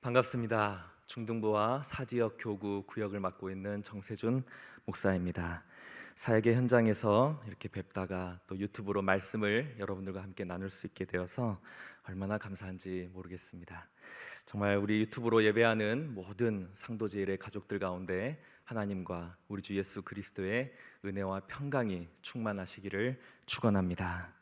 반갑습니다. 중등부와 사지역 교구 구역을 맡고 있는 정세준 목사입니다. 사역의 현장에서 이렇게 뵙다가 또 유튜브로 말씀을 여러분들과 함께 나눌 수 있게 되어서 얼마나 감사한지 모르겠습니다. 정말 우리 유튜브로 예배하는 모든 상도제일의 가족들 가운데 하나님과 우리 주 예수 그리스도의 은혜와 평강이 충만하시기를 축원합니다.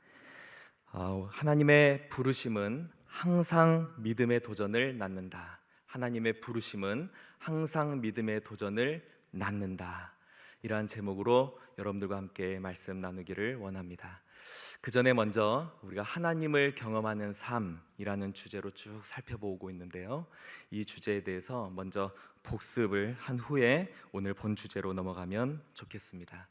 하나님의 부르심은 항상 믿음의 도전을 낳는다. 하나님의 부르심은 항상 믿음의 도전을 낳는다. 이러한 제목으로 여러분들과 함께 말씀 나누기를 원합니다. 그 전에 먼저 우리가 하나님을 경험하는 삶이라는 주제로 쭉 살펴보고 있는데요. 이 주제에 대해서 먼저 복습을 한 후에 오늘 본 주제로 넘어가면 좋겠습니다.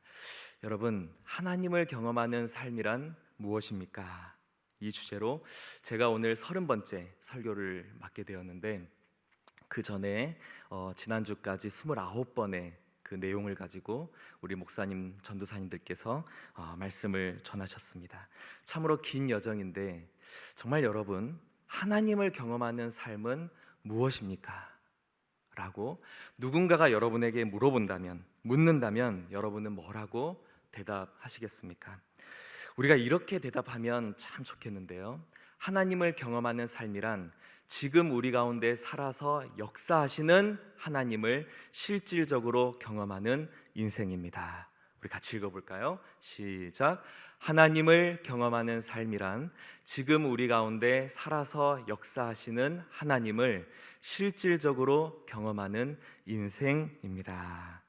여러분, 하나님을 경험하는 삶이란 무엇입니까? 이 주제로 제가 오늘 30번째 설교를 맡게 되었는데, 그 전에 지난주까지 29번의 그 내용을 가지고 우리 목사님, 전도사님들께서 말씀을 전하셨습니다. 참으로 긴 여정인데, 정말 여러분, 하나님을 경험하는 삶은 무엇입니까? 라고 누군가가 여러분에게 묻는다면 여러분은 뭐라고 대답하시겠습니까? 우리가 이렇게 대답하면 참 좋겠는데요. 하나님을 경험하는 삶이란 지금 우리 가운데 살아서 역사하시는 하나님을 실질적으로 경험하는 인생입니다. 우리 같이 읽어볼까요? 시작. 하나님을 경험하는 삶이란 지금 우리 가운데 살아서 역사하시는 하나님을 실질적으로 경험하는 인생입니다.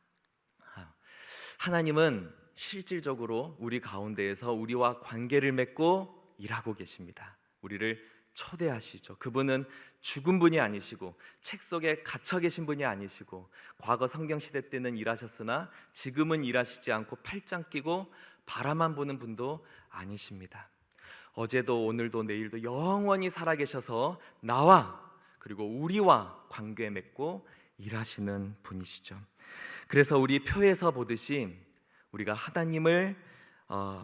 하나님은 실질적으로 우리 가운데에서 우리와 관계를 맺고 일하고 계십니다. 우리를 초대하시죠. 그분은 죽은 분이 아니시고 책 속에 갇혀 계신 분이 아니시고 과거 성경시대 때는 일하셨으나 지금은 일하시지 않고 팔짱 끼고 바라만 보는 분도 아니십니다. 어제도 오늘도 내일도 영원히 살아계셔서 나와 그리고 우리와 관계 맺고 일하시는 분이시죠. 그래서 우리 표에서 보듯이 우리가 하나님을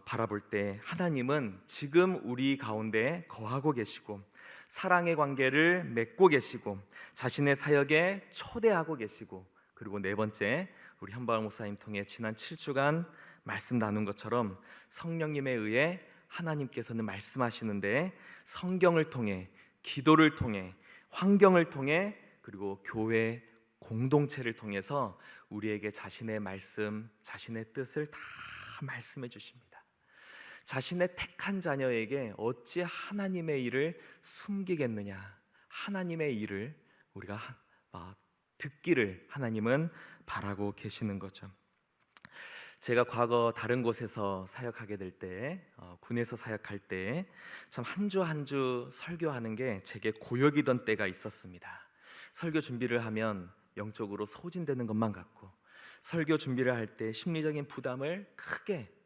바라볼 때 하나님은 지금 우리 가운데 거하고 계시고 사랑의 관계를 맺고 계시고 자신의 사역에 초대하고 계시고, 그리고 네 번째, 우리 현바울 목사님 통해 지난 7주간 말씀 나눈 것처럼 성령님에 의해 하나님께서는 말씀하시는데 성경을 통해, 기도를 통해, 환경을 통해, 그리고 교회 공동체를 통해서 우리에게 자신의 말씀, 자신의 뜻을 다 말씀해 주십니다. 자신의 택한 자녀에게 어찌 하나님의 일을 숨기겠느냐? 하나님의 일을 우리가 듣기를 하나님은 바라고 계시는 거죠. 제가 과거 다른 곳에서 사역하게 될 때, 군에서 사역할 때 참 한 주 한 주 설교하는 게 제게 고역이던 때가 있었습니다. 설교 준비를 하면 영적으로 소진되는 것만 같고, 설교 준비를 할 때 심리적인 부담을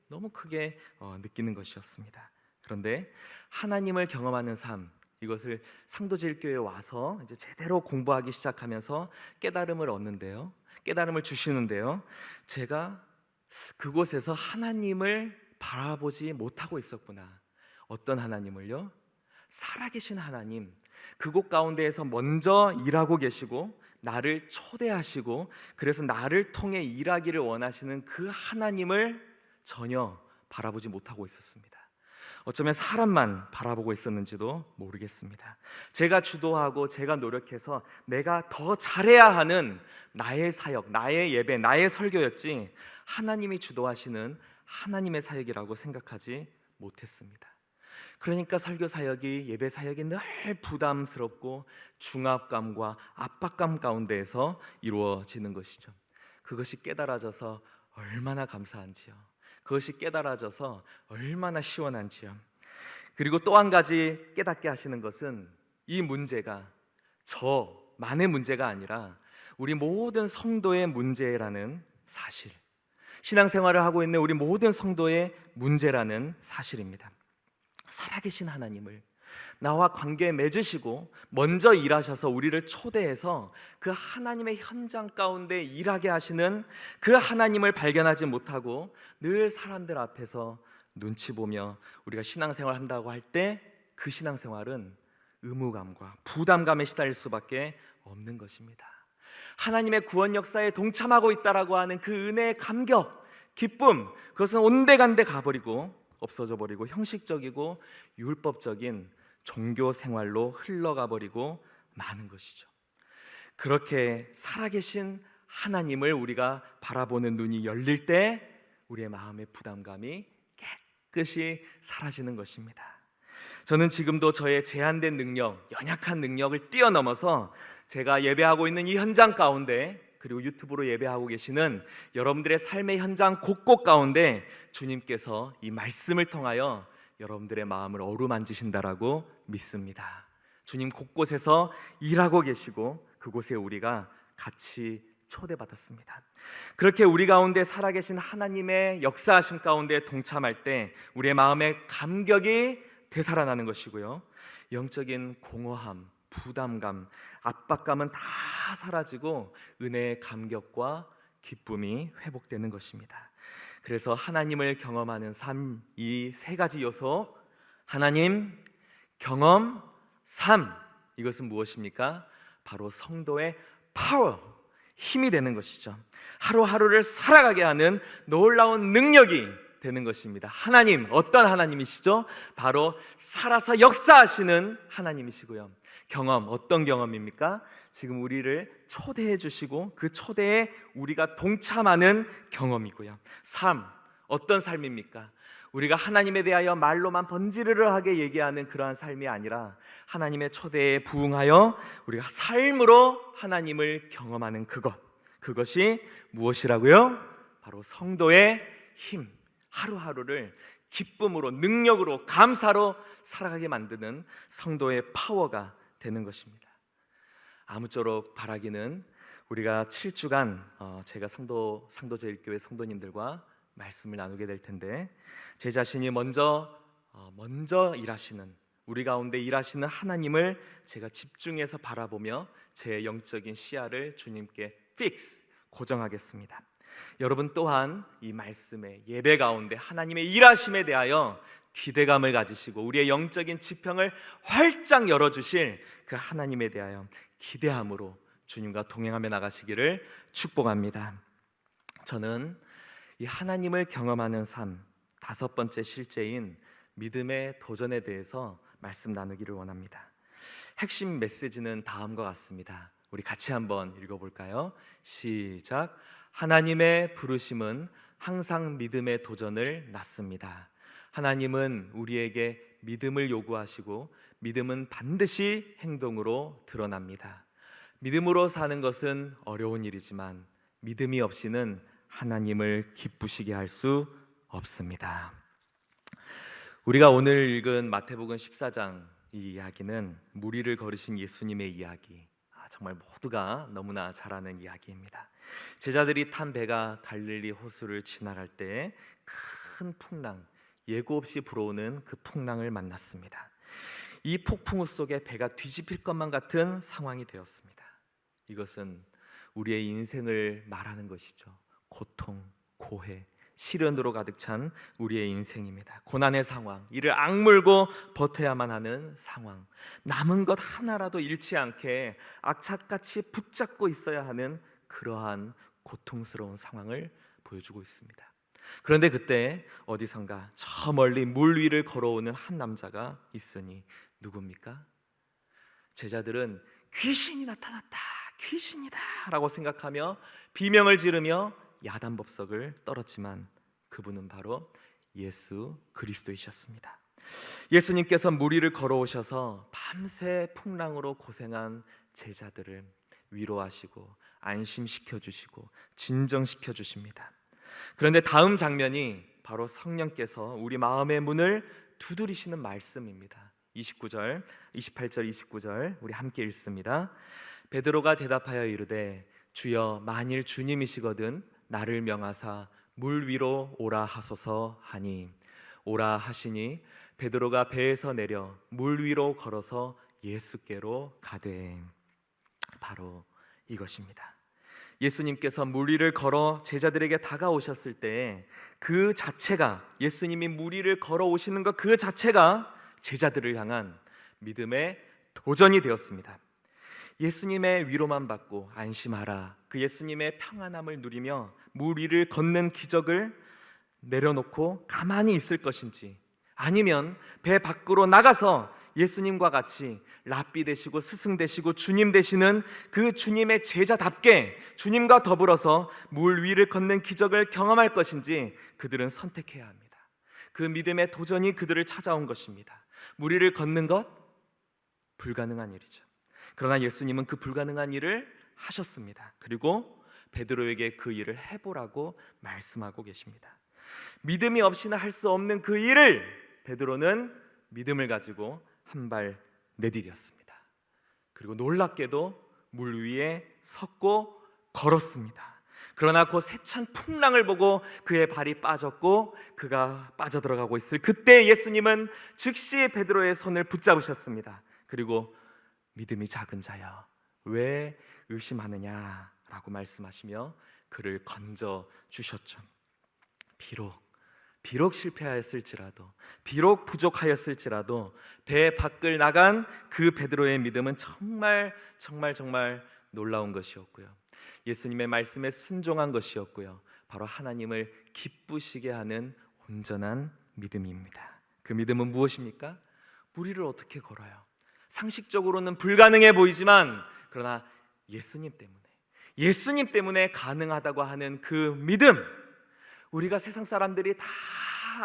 너무 크게 느끼는 것이었습니다. 그런데 하나님을 경험하는 삶, 이것을 상도제일교회에 와서 이제 제대로 공부하기 시작하면서 깨달음을 얻는데요, 깨달음을 주시는데요, 제가 그곳에서 하나님을 바라보지 못하고 있었구나. 어떤 하나님을요? 살아계신 하나님, 그곳 가운데에서 먼저 일하고 계시고 나를 초대하시고 그래서 나를 통해 일하기를 원하시는 그 하나님을 전혀 바라보지 못하고 있었습니다. 어쩌면 사람만 바라보고 있었는지도 모르겠습니다. 제가 주도하고 제가 노력해서 내가 더 잘해야 하는 나의 사역, 나의 예배, 나의 설교였지 하나님이 주도하시는 하나님의 사역이라고 생각하지 못했습니다. 그러니까 설교 사역이, 예배 사역이 늘 부담스럽고 중압감과 압박감 가운데에서 이루어지는 것이죠. 그것이 깨달아져서 얼마나 감사한지요. 그것이 깨달아져서 얼마나 시원한지요. 그리고 또 한 가지 깨닫게 하시는 것은 이 문제가 저만의 문제가 아니라 우리 모든 성도의 문제라는 사실, 신앙생활을 하고 있는 우리 모든 성도의 문제라는 사실입니다. 살아계신 하나님을 나와 관계 맺으시고 먼저 일하셔서 우리를 초대해서 그 하나님의 현장 가운데 일하게 하시는 그 하나님을 발견하지 못하고 늘 사람들 앞에서 눈치 보며 우리가 신앙생활 한다고 할 때 그 신앙생활은 의무감과 부담감에 시달릴 수밖에 없는 것입니다. 하나님의 구원 역사에 동참하고 있다라고 하는 그 은혜의 감격, 기쁨, 그것은 온데간데 가버리고 없어져 버리고 형식적이고 율법적인 종교 생활로 흘러가 버리고 마는 것이죠. 그렇게 살아계신 하나님을 우리가 바라보는 눈이 열릴 때 우리의 마음의 부담감이 깨끗이 사라지는 것입니다. 저는 지금도 저의 제한된 능력, 연약한 능력을 뛰어넘어서 제가 예배하고 있는 이 현장 가운데, 그리고 유튜브로 예배하고 계시는 여러분들의 삶의 현장 곳곳 가운데 주님께서 이 말씀을 통하여 여러분들의 마음을 어루만지신다라고 믿습니다. 주님 곳곳에서 일하고 계시고 그곳에 우리가 같이 초대받았습니다. 그렇게 우리 가운데 살아계신 하나님의 역사하심 가운데 동참할 때 우리의 마음의 감격이 되살아나는 것이고요, 영적인 공허함, 부담감, 압박감은 다 사라지고 은혜의 감격과 기쁨이 회복되는 것입니다. 그래서 하나님을 경험하는 삶, 이 세 가지 요소, 하나님, 경험, 삶, 이것은 무엇입니까? 바로 성도의 파워, 힘이 되는 것이죠. 하루하루를 살아가게 하는 놀라운 능력이 되는 것입니다. 하나님, 어떤 하나님이시죠? 바로 살아서 역사하시는 하나님이시고요. 경험, 어떤 경험입니까? 지금 우리를 초대해 주시고 그 초대에 우리가 동참하는 경험이고요. 삶, 어떤 삶입니까? 우리가 하나님에 대하여 말로만 번지르르하게 얘기하는 그러한 삶이 아니라 하나님의 초대에 부응하여 우리가 삶으로 하나님을 경험하는 그것이 무엇이라고요? 바로 성도의 힘, 하루하루를 기쁨으로, 능력으로, 감사로 살아가게 만드는 성도의 파워가 되는 것입니다. 아무쪼록 바라기는 우리가 7주간 제가 상도제일교회 성도님들과 말씀을 나누게 될 텐데, 제 자신이 먼저 일하시는, 우리 가운데 일하시는 하나님을 제가 집중해서 바라보며 제 영적인 시야를 주님께 고정하겠습니다. 여러분 또한 이 말씀의 예배 가운데 하나님의 일하심에 대하여 기대감을 가지시고 우리의 영적인 지평을 활짝 열어주실 그 하나님에 대하여 기대함으로 주님과 동행하며 나가시기를 축복합니다. 저는 이 하나님을 경험하는 삶, 다섯 번째 실제인 믿음의 도전에 대해서 말씀 나누기를 원합니다. 핵심 메시지는 다음과 같습니다. 우리 같이 한번 읽어볼까요? 시작. 하나님의 부르심은 항상 믿음의 도전을 낳습니다. 하나님은 우리에게 믿음을 요구하시고 믿음은 반드시 행동으로 드러납니다. 믿음으로 사는 것은 어려운 일이지만 믿음이 없이는 하나님을 기쁘시게 할 수 없습니다. 우리가 오늘 읽은 마태복음 14장 이 이야기는 무리를 걸으신 예수님의 이야기, 정말 모두가 너무나 잘 아는 이야기입니다. 제자들이 탄 배가 갈릴리 호수를 지나갈 때 큰 풍랑, 예고 없이 불어오는 그 풍랑을 만났습니다. 이 폭풍우 속에 배가 뒤집힐 것만 같은 상황이 되었습니다. 이것은 우리의 인생을 말하는 것이죠. 고통, 고해, 시련으로 가득 찬 우리의 인생입니다. 고난의 상황, 이를 악물고 버텨야만 하는 상황, 남은 것 하나라도 잃지 않게 악착같이 붙잡고 있어야 하는 그러한 고통스러운 상황을 보여주고 있습니다. 그런데 그때 어디선가 저 멀리 물 위를 걸어오는 한 남자가 있으니 누굽니까? 제자들은 귀신이 나타났다, 귀신이다 라고 생각하며 비명을 지르며 야단법석을 떨었지만 그분은 바로 예수 그리스도이셨습니다. 예수님께서 물 위를 걸어오셔서 밤새 풍랑으로 고생한 제자들을 위로하시고 안심시켜 주시고 진정시켜 주십니다. 그런데 다음 장면이 바로 성령께서 우리 마음의 문을 두드리시는 말씀입니다. 28절, 29절 우리 함께 읽습니다. 베드로가 대답하여 이르되 주여, 만일 주님이시거든 나를 명하사 물 위로 오라 하소서 하니, 오라 하시니 베드로가 배에서 내려 물 위로 걸어서 예수께로 가되. 바로 이것입니다. 예수님께서 물 위를 걸어 제자들에게 다가오셨을 때 그 자체가, 예수님이 물 위를 걸어오시는 것 그 자체가 제자들을 향한 믿음의 도전이 되었습니다. 예수님의 위로만 받고 안심하라, 그 예수님의 평안함을 누리며 물 위를 걷는 기적을 내려놓고 가만히 있을 것인지, 아니면 배 밖으로 나가서 예수님과 같이 랍비 되시고 스승 되시고 주님 되시는 그 주님의 제자답게 주님과 더불어서 물 위를 걷는 기적을 경험할 것인지 그들은 선택해야 합니다. 그 믿음의 도전이 그들을 찾아온 것입니다. 물 위를 걷는 것, 불가능한 일이죠. 그러나 예수님은 그 불가능한 일을 하셨습니다. 그리고 베드로에게 그 일을 해보라고 말씀하고 계십니다. 믿음이 없이는 할 수 없는 그 일을 베드로는 믿음을 가지고 한 발 내디뎠습니다. 그리고 놀랍게도 물 위에 섰고 걸었습니다. 그러나 그 세찬 풍랑을 보고 그의 발이 빠졌고 그가 빠져들어가고 있을 그때 예수님은 즉시 베드로의 손을 붙잡으셨습니다. 그리고 믿음이 작은 자여, 왜 의심하느냐라고 말씀하시며 그를 건져 주셨죠. 비록 실패하였을지라도, 비록 부족하였을지라도 배 밖을 나간 그 베드로의 믿음은 정말 놀라운 것이었고요. 예수님의 말씀에 순종한 것이었고요. 바로 하나님을 기쁘시게 하는 온전한 믿음입니다. 그 믿음은 무엇입니까? 물 위를 어떻게 걸어요? 상식적으로는 불가능해 보이지만, 그러나 예수님 때문에 가능하다고 하는 그 믿음, 우리가 세상 사람들이 다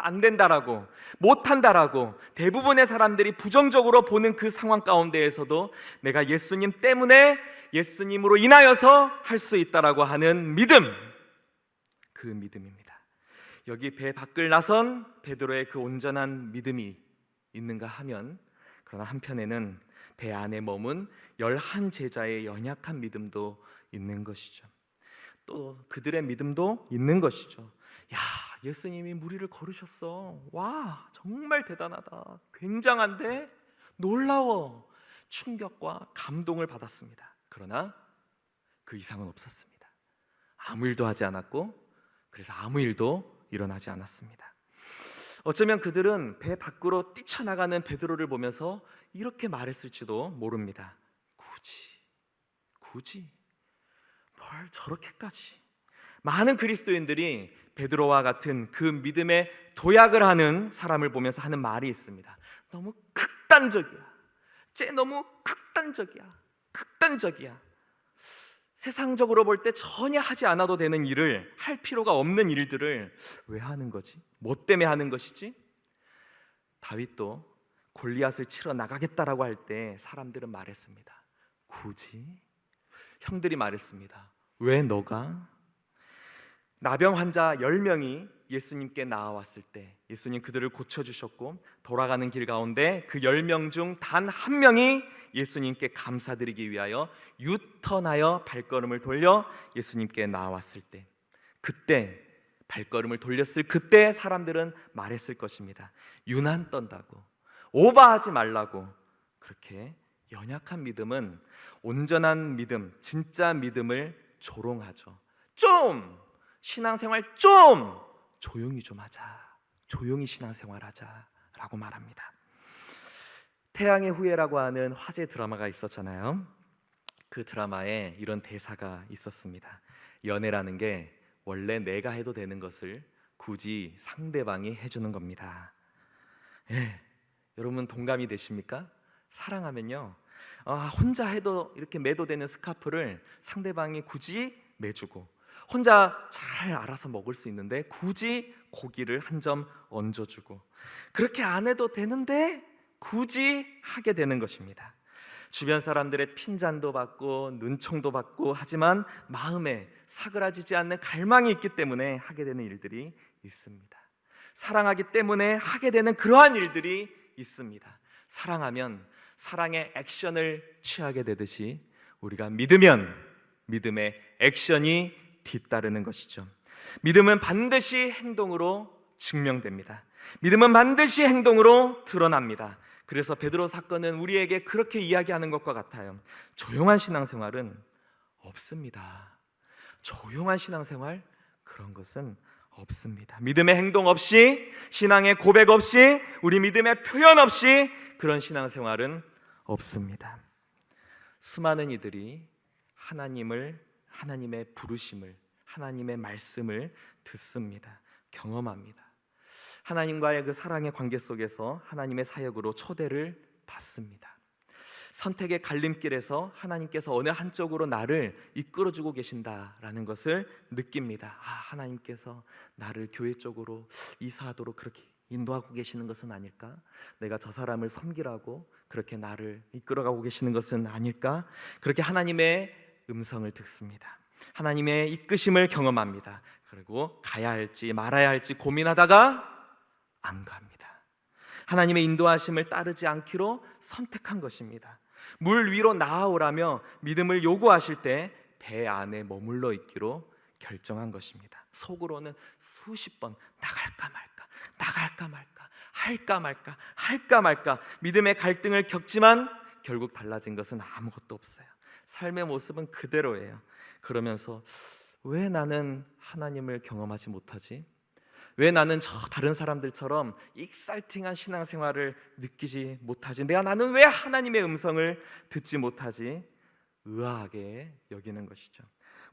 안 된다라고, 못한다라고 대부분의 사람들이 부정적으로 보는 그 상황 가운데에서도 내가 예수님 때문에, 예수님으로 인하여서 할 수 있다라고 하는 믿음, 그 믿음입니다. 여기 배 밖을 나선 베드로의 그 온전한 믿음이 있는가 하면, 그러나 한편에는 배 안에 머문 11 제자의 연약한 믿음도 있는 것이죠. 또 그들의 믿음도 있는 것이죠. 야, 예수님이 물 위를 걸으셨어. 와, 정말 대단하다. 굉장한데? 놀라워. 충격과 감동을 받았습니다. 그러나 그 이상은 없었습니다. 아무 일도 하지 않았고, 그래서 아무 일도 일어나지 않았습니다. 어쩌면 그들은 배 밖으로 뛰쳐나가는 베드로를 보면서 이렇게 말했을지도 모릅니다. 굳이 뭘 저렇게까지. 많은 그리스도인들이 베드로와 같은 그 믿음의 도약을 하는 사람을 보면서 하는 말이 있습니다. 너무 극단적이야. 쟤 너무 극단적이야. 세상적으로 볼 때 전혀 하지 않아도 되는 일을, 할 필요가 없는 일들을 왜 하는 거지? 뭐 때문에 하는 것이지? 다윗도 골리앗을 치러 나가겠다라고 할 때 사람들은 말했습니다. 굳이? 형들이 말했습니다. 왜 너가? 나병 환자 10명이 예수님께 나와왔을 때 예수님 그들을 고쳐주셨고, 돌아가는 길 가운데 그 10명 중 단 한 명이 예수님께 감사드리기 위하여 유턴하여 발걸음을 돌려 예수님께 나왔을 때, 그때 발걸음을 돌렸을 그때 사람들은 말했을 것입니다. 유난 떤다고, 오버하지 말라고. 그렇게 연약한 믿음은 온전한 믿음, 진짜 믿음을 조롱하죠. 신앙생활 조용히 좀 하자, 조용히 신앙생활 하자라고 말합니다. 태양의 후예라고 하는 화제 드라마가 있었잖아요. 그 드라마에 이런 대사가 있었습니다. 연애라는 게 원래 내가 해도 되는 것을 굳이 상대방이 해주는 겁니다. 여러분 동감이 되십니까? 사랑하면요, 혼자 해도 이렇게 매도 되는 스카프를 상대방이 굳이 매주고, 혼자 잘 알아서 먹을 수 있는데 굳이 고기를 한 점 얹어주고, 그렇게 안 해도 되는데 굳이 하게 되는 것입니다. 주변 사람들의 핀잔도 받고 눈총도 받고 하지만 마음에 사그라지지 않는 갈망이 있기 때문에 하게 되는 일들이 있습니다. 사랑하기 때문에 하게 되는 그러한 일들이 있습니다. 사랑하면 사랑의 액션을 취하게 되듯이 우리가 믿으면 믿음의 액션이 뒤따르는 것이죠. 믿음은 반드시 행동으로 증명됩니다. 믿음은 반드시 행동으로 드러납니다. 그래서 베드로 사건은 우리에게 그렇게 이야기하는 것과 같아요. 조용한 신앙생활은 없습니다. 조용한 신앙생활, 그런 것은 없습니다. 믿음의 행동 없이, 신앙의 고백 없이, 우리 믿음의 표현 없이 그런 신앙생활은 없습니다. 수많은 이들이 하나님의 부르심을, 하나님의 말씀을 듣습니다. 경험합니다. 하나님과의 그 사랑의 관계 속에서 하나님의 사역으로 초대를 받습니다. 선택의 갈림길에서 하나님께서 어느 한쪽으로 나를 이끌어주고 계신다라는 것을 느낍니다. 하나님께서 나를 교회 쪽으로 이사하도록 그렇게 인도하고 계시는 것은 아닐까? 내가 저 사람을 섬기라고 그렇게 나를 이끌어가고 계시는 것은 아닐까? 그렇게 하나님의 음성을 듣습니다. 하나님의 이끄심을 경험합니다. 그리고 가야 할지 말아야 할지 고민하다가 안 갑니다. 하나님의 인도하심을 따르지 않기로 선택한 것입니다. 물 위로 나아오라며 믿음을 요구하실 때 배 안에 머물러 있기로 결정한 것입니다. 속으로는 수십 번 나갈까 말까, 나갈까 말까, 할까 말까 믿음의 갈등을 겪지만 결국 달라진 것은 아무것도 없어요. 삶의 모습은 그대로예요. 그러면서 왜 나는 하나님을 경험하지 못하지? 왜 나는 저 다른 사람들처럼 익사이팅한 신앙생활을 느끼지 못하지? 나는 왜 하나님의 음성을 듣지 못하지? 의아하게 여기는 것이죠.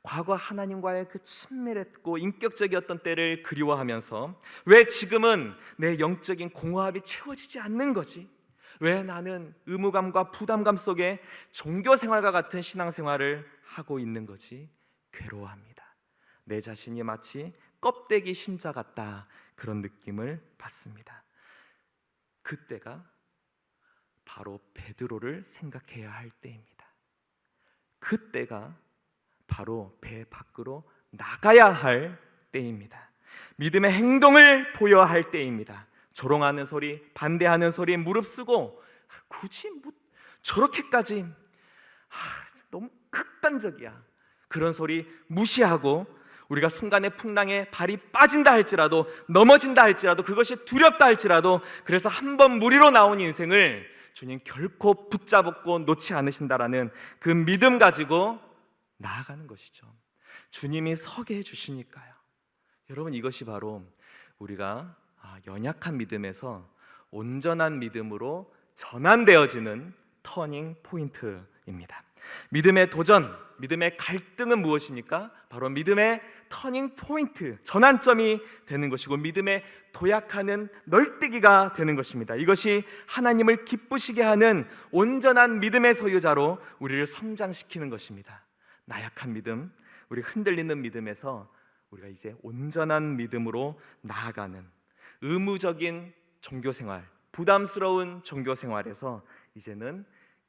과거 하나님과의 그 친밀했고 인격적이었던 때를 그리워하면서 왜 지금은 내 영적인 공허함이 채워지지 않는 거지? 왜 나는 의무감과 부담감 속에 종교생활과 같은 신앙생활을 하고 있는 거지? 괴로워합니다. 내 자신이 마치 껍데기 신자 같다, 그런 느낌을 받습니다. 그때가 바로 베드로를 생각해야 할 때입니다. 그때가 바로 배 밖으로 나가야 할 때입니다. 믿음의 행동을 보여야 할 때입니다. 조롱하는 소리, 반대하는 소리 무릅쓰고 굳이 저렇게까지 너무 극단적이야, 그런 소리 무시하고 우리가 순간의 풍랑에 발이 빠진다 할지라도, 넘어진다 할지라도, 그것이 두렵다 할지라도, 그래서 한 번 무리로 나온 인생을 주님 결코 붙잡고 놓지 않으신다라는 그 믿음 가지고 나아가는 것이죠. 주님이 서게 해주시니까요. 여러분, 이것이 바로 우리가 연약한 믿음에서 온전한 믿음으로 전환되어지는 터닝 포인트입니다. 믿음의 도전, 믿음의 갈등은 무엇입니까? 바로 믿음의 터닝 포인트, 전환점이 되는 것이고 믿음의 도약하는 널뛰기가 되는 것입니다. 이것이 하나님을 기쁘시게 하는 온전한 믿음의 소유자로 우리를 성장시키는 것입니다. 나약한 믿음, 우리 흔들리는 믿음에서 우리가 이제 온전한 믿음으로 나아가는 의무적인 종교생활, 부담스러운 종교생활에서 이제는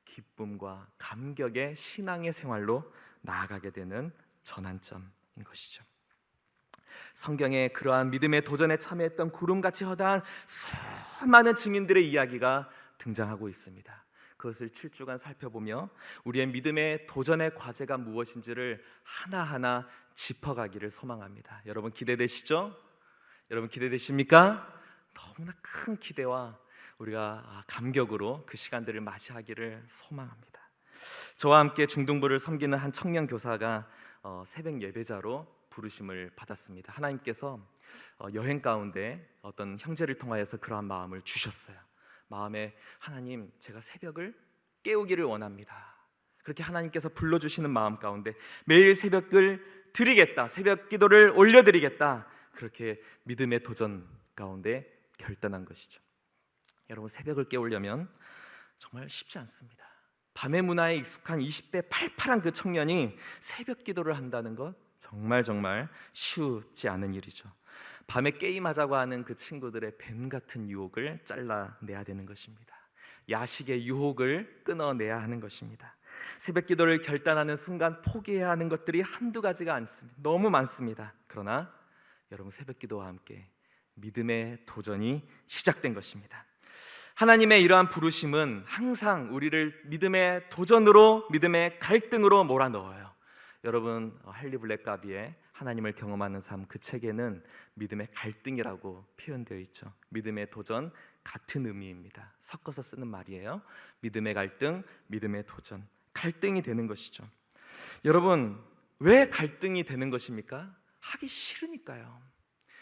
기쁨과 감격의 신앙의 생활로 나아가게 되는 전환점인 것이죠. 성경에 그러한 믿음의 도전에 참여했던 구름같이 허다한 수많은 증인들의 이야기가 등장하고 있습니다. 그것을 7주간 살펴보며 우리의 믿음의 도전의 과제가 무엇인지를 하나하나 짚어가기를 소망합니다. 여러분 기대되시죠? 여러분 기대되십니까? 너무나 큰 기대와 우리가 감격으로 그 시간들을 맞이하기를 소망합니다. 저와 함께 중등부를 섬기는 한 청년 교사가 새벽 예배자로 부르심을 받았습니다. 하나님께서 여행 가운데 어떤 형제를 통하여서 그러한 마음을 주셨어요. 마음에 하나님, 제가 새벽을 깨우기를 원합니다. 그렇게 하나님께서 불러주시는 마음 가운데 매일 새벽을 드리겠다, 새벽 기도를 올려드리겠다, 그렇게 믿음의 도전 가운데 결단한 것이죠. 여러분, 새벽을 깨우려면 정말 쉽지 않습니다. 밤의 문화에 익숙한 20대 팔팔한 그 청년이 새벽 기도를 한다는 것 정말 쉽지 않은 일이죠. 밤에 게임하자고 하는 그 친구들의 뱀 같은 유혹을 잘라내야 되는 것입니다. 야식의 유혹을 끊어내야 하는 것입니다. 새벽 기도를 결단하는 순간 포기해야 하는 것들이 한두 가지가 않습니다. 너무 많습니다. 그러나 여러분, 새벽 기도와 함께 믿음의 도전이 시작된 것입니다. 하나님의 이러한 부르심은 항상 우리를 믿음의 도전으로, 믿음의 갈등으로 몰아넣어요. 여러분, 헨리 블랙가비의 하나님을 경험하는 삶, 그 책에는 믿음의 갈등이라고 표현되어 있죠. 믿음의 도전, 같은 의미입니다. 섞어서 쓰는 말이에요. 믿음의 갈등, 믿음의 도전, 갈등이 되는 것이죠. 여러분, 왜 갈등이 되는 것입니까? 하기 싫으니까요.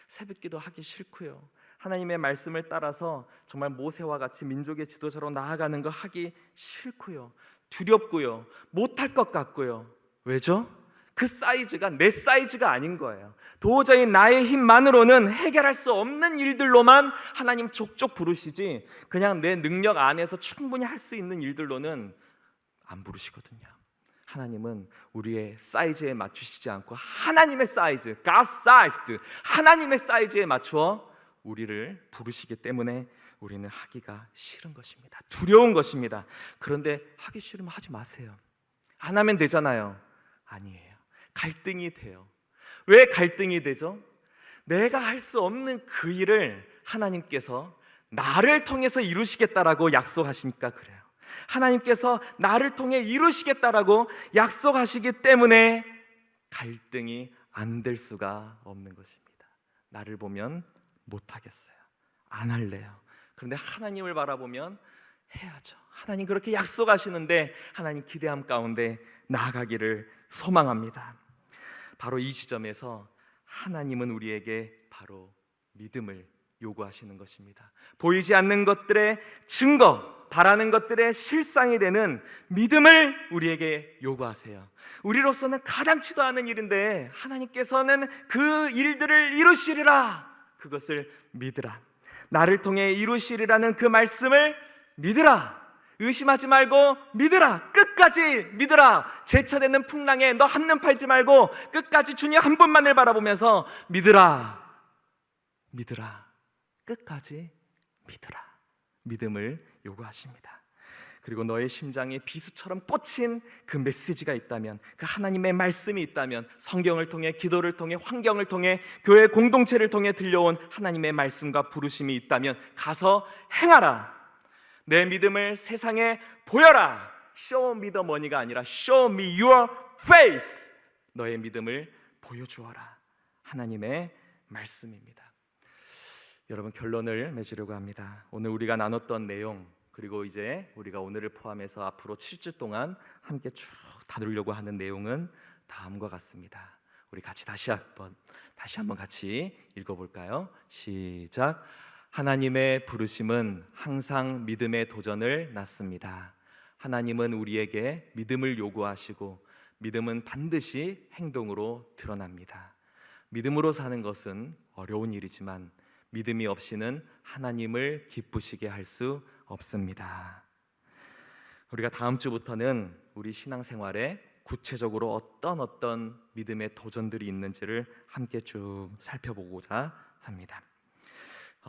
새벽기도 하기 싫고요, 하나님의 말씀을 따라서 정말 모세와 같이 민족의 지도자로 나아가는 거 하기 싫고요, 두렵고요, 못할 것 같고요. 왜죠? 그 사이즈가 내 사이즈가 아닌 거예요. 도저히 나의 힘만으로는 해결할 수 없는 일들로만 하나님 족족 부르시지, 그냥 내 능력 안에서 충분히 할 수 있는 일들로는 안 부르시거든요. 하나님은 우리의 사이즈에 맞추시지 않고 하나님의 사이즈, God sized, 하나님의 사이즈에 맞추어 우리를 부르시기 때문에 우리는 하기가 싫은 것입니다. 두려운 것입니다. 그런데 하기 싫으면 하지 마세요. 안 하면 되잖아요. 아니에요. 갈등이 돼요. 왜 갈등이 되죠? 내가 할 수 없는 그 일을 하나님께서 나를 통해서 이루시겠다라고 약속하시니까 그래요. 하나님께서 나를 통해 이루시겠다라고 약속하시기 때문에 갈등이 안 될 수가 없는 것입니다. 나를 보면 못하겠어요. 안 할래요. 그런데 하나님을 바라보면 해야죠. 하나님 그렇게 약속하시는데 하나님 기대함 가운데 나아가기를 소망합니다. 바로 이 지점에서 하나님은 우리에게 바로 믿음을 요구하시는 것입니다. 보이지 않는 것들의 증거, 바라는 것들의 실상이 되는 믿음을 우리에게 요구하세요. 우리로서는 가당치도 않은 일인데 하나님께서는 그 일들을 이루시리라, 그것을 믿으라. 나를 통해 이루시리라는 그 말씀을 믿으라. 의심하지 말고 믿으라. 끝까지 믿으라. 제쳐되는 풍랑에 너 한눈 팔지 말고 끝까지 주님 한 분만을 바라보면서 믿으라. 믿으라. 끝까지 믿으라. 믿음을 요구하십니다. 그리고 너의 심장에 비수처럼 꽂힌 그 메시지가 있다면, 그 하나님의 말씀이 있다면, 성경을 통해, 기도를 통해, 환경을 통해, 교회 공동체를 통해 들려온 하나님의 말씀과 부르심이 있다면 가서 행하라. 내 믿음을 세상에 보여라. Show me the money가 아니라 Show me your faith. 너의 믿음을 보여주어라. 하나님의 말씀입니다. 여러분, 결론을 맺으려고 합니다. 오늘 우리가 나눴던 내용, 그리고 이제 우리가 오늘을 포함해서 앞으로 7주 동안 함께 쭉 다루려고 하는 내용은 다음과 같습니다. 우리 같이 다시 한번 같이 읽어볼까요? 시작. 하나님의 부르심은 항상 믿음의 도전을 낳습니다. 하나님은 우리에게 믿음을 요구하시고 믿음은 반드시 행동으로 드러납니다. 믿음으로 사는 것은 어려운 일이지만 믿음이 없이는 하나님을 기쁘시게 할 수 없습니다. 우리가 다음 주부터는 우리 신앙생활에 구체적으로 어떤 믿음의 도전들이 있는지를 함께 쭉 살펴보고자 합니다.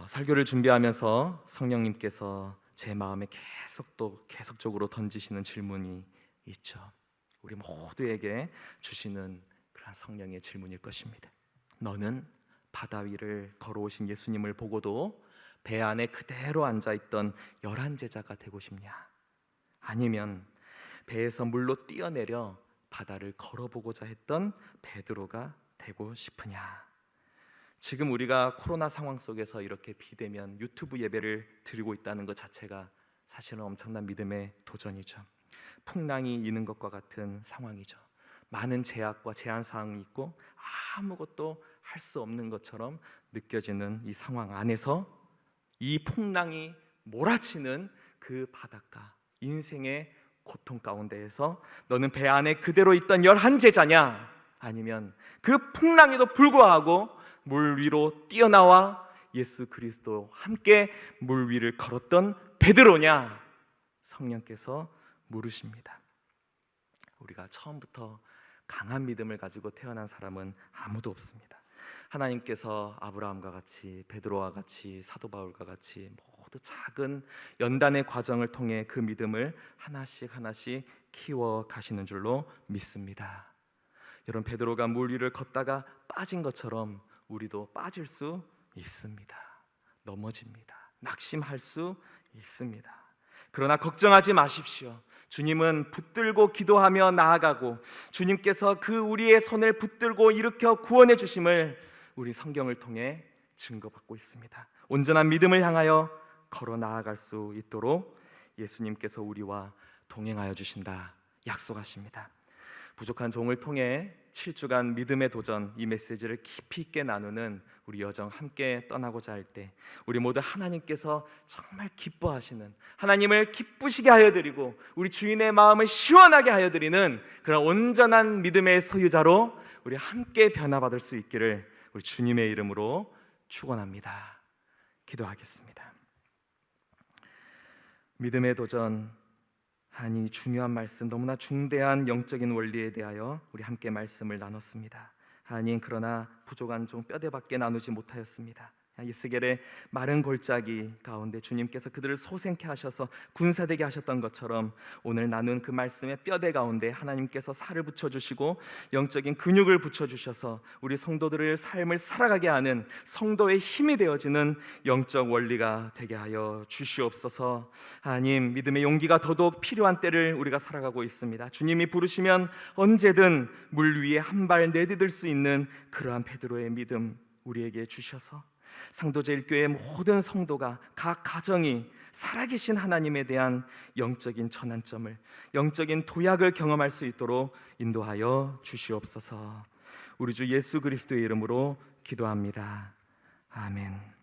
설교를 준비하면서 성령님께서 제 마음에 계속적으로 던지시는 질문이 있죠. 우리 모두에게 주시는 그런 성령의 질문일 것입니다. 너는 바다 위를 걸어오신 예수님을 보고도 배 안에 그대로 앉아있던 11제자가 되고 싶냐? 아니면 배에서 물로 뛰어내려 바다를 걸어보고자 했던 베드로가 되고 싶으냐? 지금 우리가 코로나 상황 속에서 이렇게 비대면 유튜브 예배를 드리고 있다는 것 자체가 사실은 엄청난 믿음의 도전이죠. 풍랑이 이는 것과 같은 상황이죠. 많은 제약과 제한 사항이 있고 아무것도 할 수 없는 것처럼 느껴지는 이 상황 안에서 이 풍랑이 몰아치는 그 바닷가, 인생의 고통 가운데에서 너는 배 안에 그대로 있던 11제자냐? 아니면 그 풍랑에도 불구하고 물 위로 뛰어나와 예수 그리스도와 함께 물 위를 걸었던 베드로냐? 성령께서 물으십니다. 우리가 처음부터 강한 믿음을 가지고 태어난 사람은 아무도 없습니다. 하나님께서 아브라함과 같이, 베드로와 같이, 사도 바울과 같이 모두 작은 연단의 과정을 통해 그 믿음을 하나씩 키워 가시는 줄로 믿습니다. 여러분, 베드로가 물 위를 걷다가 빠진 것처럼 우리도 빠질 수 있습니다. 넘어집니다. 낙심할 수 있습니다. 그러나 걱정하지 마십시오. 주님은 붙들고 기도하며 나아가고 주님께서 그 우리의 손을 붙들고 일으켜 구원해 주심을 우리 성경을 통해 증거받고 있습니다. 온전한 믿음을 향하여 걸어 나아갈 수 있도록 예수님께서 우리와 동행하여 주신다 약속하십니다. 부족한 종을 통해 7주간 믿음의 도전, 이 메시지를 깊이 있게 나누는 우리 여정 함께 떠나고자 할 때, 우리 모두 하나님께서 정말 기뻐하시는, 하나님을 기쁘시게 하여 드리고 우리 주인의 마음을 시원하게 하여 드리는 그런 온전한 믿음의 소유자로 우리 함께 변화받을 수 있기를 우리 주님의 이름으로 축원합니다. 기도하겠습니다. 믿음의 도전, 아니 중요한 말씀, 너무나 중대한 영적인 원리에 대하여 우리 함께 말씀을 나눴습니다. 하나님, 그러나 부족한 종 뼈대밖에 나누지 못하였습니다. 이스겔의 마른 골짜기 가운데 주님께서 그들을 소생케 하셔서 군사되게 하셨던 것처럼 오늘 나눈 그 말씀의 뼈대 가운데 하나님께서 살을 붙여주시고 영적인 근육을 붙여주셔서 우리 성도들의 삶을 살아가게 하는 성도의 힘이 되어지는 영적 원리가 되게 하여 주시옵소서. 하나님, 믿음의 용기가 더더욱 필요한 때를 우리가 살아가고 있습니다. 주님이 부르시면 언제든 물 위에 한 발 내디딜 수 있는 그러한 베드로의 믿음 우리에게 주셔서 상도제일교회 모든 성도가, 각 가정이 살아계신 하나님에 대한 영적인 전환점을, 영적인 도약을 경험할 수 있도록 인도하여 주시옵소서. 우리 주 예수 그리스도의 이름으로 기도합니다. 아멘.